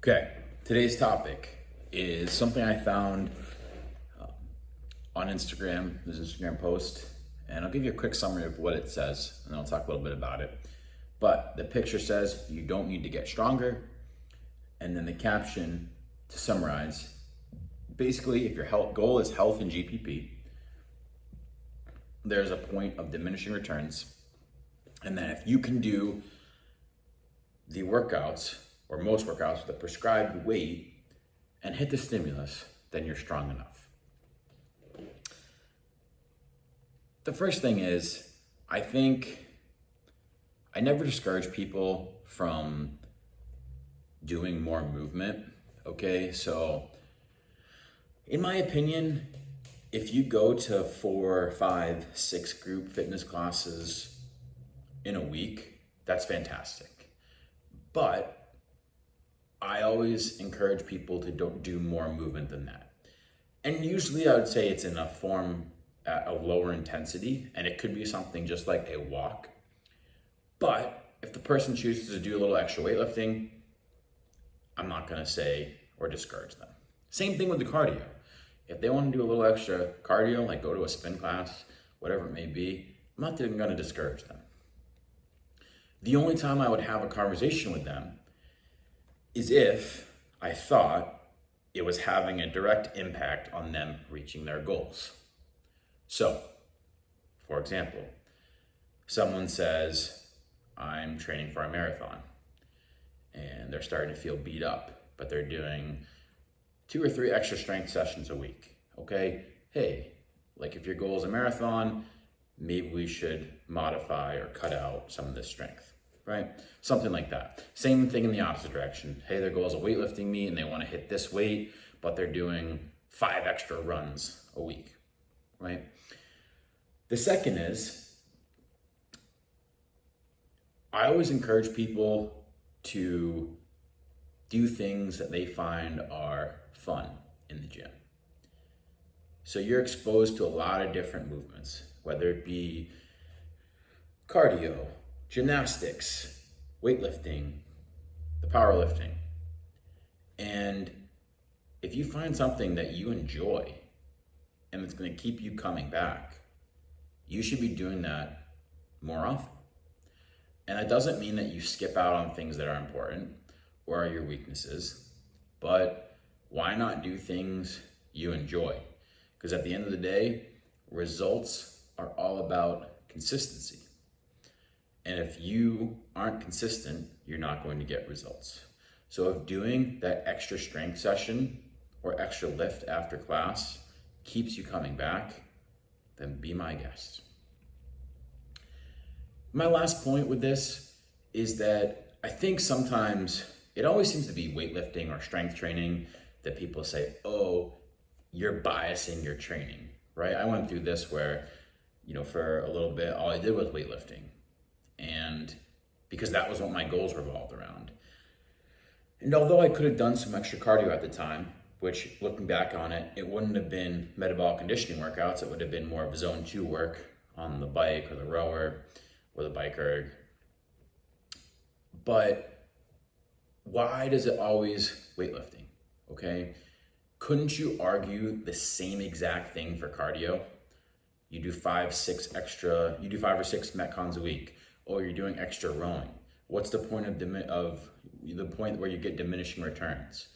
Okay, today's topic is something I found on Instagram. There's an Instagram post, and I'll give you a quick summary of what it says, and then I'll talk a little bit about it. But the picture says you don't need to get stronger, and then the caption to summarize, basically, if your goal is health and GPP, there's a point of diminishing returns, and then if you can do the workouts or most workouts with a prescribed weight and hit the stimulus, then you're strong enough. The first thing is, I think I never discourage people from doing more movement, okay? So in my opinion, if you go to 4, 5, 6 group fitness classes in a week, that's fantastic. But I always encourage people to do more movement than that. And usually I would say it's in a form of lower intensity, and it could be something just like a walk. But if the person chooses to do a little extra weightlifting, I'm not gonna say or discourage them. Same thing with the cardio. If they wanna do a little extra cardio, like go to a spin class, whatever it may be, I'm not even gonna discourage them. The only time I would have a conversation with them is if I thought it was having a direct impact on them reaching their goals. So, for example, someone says, I'm training for a marathon, and they're starting to feel beat up, but they're doing 2 or 3 extra strength sessions a week, okay? Hey, like if your goal is a marathon, maybe we should modify or cut out some of this strength, right? Something like that. Same thing in the opposite direction. Hey, their goal is a weightlifting meet and they want to hit this weight, but they're doing 5 extra runs a week, right? The second is, I always encourage people to do things that they find are fun in the gym. So you're exposed to a lot of different movements, whether it be cardio, gymnastics, weightlifting, the powerlifting. And if you find something that you enjoy and it's going to keep you coming back, you should be doing that more often. And that doesn't mean that you skip out on things that are important or are your weaknesses, but why not do things you enjoy? Because at the end of the day, results are all about consistency. And if you aren't consistent, you're not going to get results. So if doing that extra strength session or extra lift after class keeps you coming back, then be my guest. My last point with this is that I think sometimes it always seems to be weightlifting or strength training that people say, oh, you're biasing your training, right? I went through this where, for a little bit, all I did was weightlifting. And because that was what my goals revolved around. And although I could have done some extra cardio at the time, which looking back on it, it wouldn't have been metabolic conditioning workouts, it would have been more of zone 2 work on the bike or the rower or the bike erg. But why does it always weightlifting, okay? Couldn't you argue the same exact thing for cardio? You do 5 or 6 metcons a week, or you're doing extra rowing. What's the point of the point where you get diminishing returns?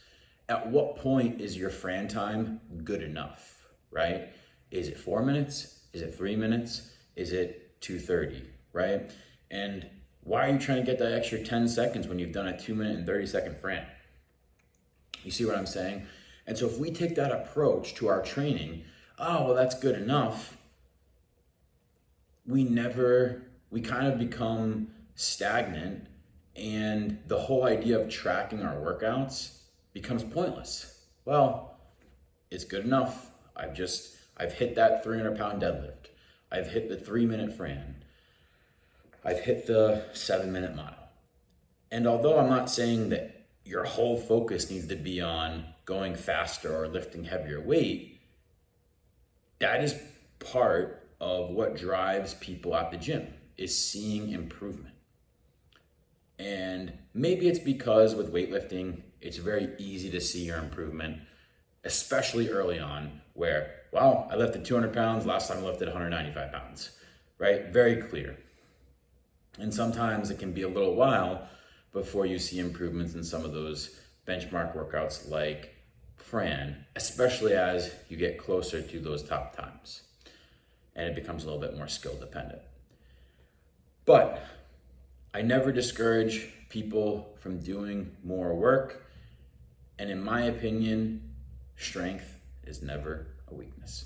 At what point is your Fran time good enough, right? Is it 4 minutes? Is it 3 minutes? Is it 2:30, right? And why are you trying to get that extra 10 seconds when you've done a 2-minute and 30-second Fran? You see what I'm saying? And so if we take that approach to our training, oh, well, that's good enough, we kind of become stagnant, and the whole idea of tracking our workouts becomes pointless. Well, it's good enough. I've hit that 300-pound deadlift. I've hit the 3-minute Fran. I've hit the 7-minute mile. And although I'm not saying that your whole focus needs to be on going faster or lifting heavier weight, that is part of what drives people at the gym, is seeing improvement. And maybe it's because with weightlifting, it's very easy to see your improvement, especially early on, where, wow, I lifted 200 pounds, last time I lifted 195 pounds, right? Very clear. And sometimes it can be a little while before you see improvements in some of those benchmark workouts like Fran, especially as you get closer to those top times. And it becomes a little bit more skill dependent. But I never discourage people from doing more work. And in my opinion, strength is never a weakness.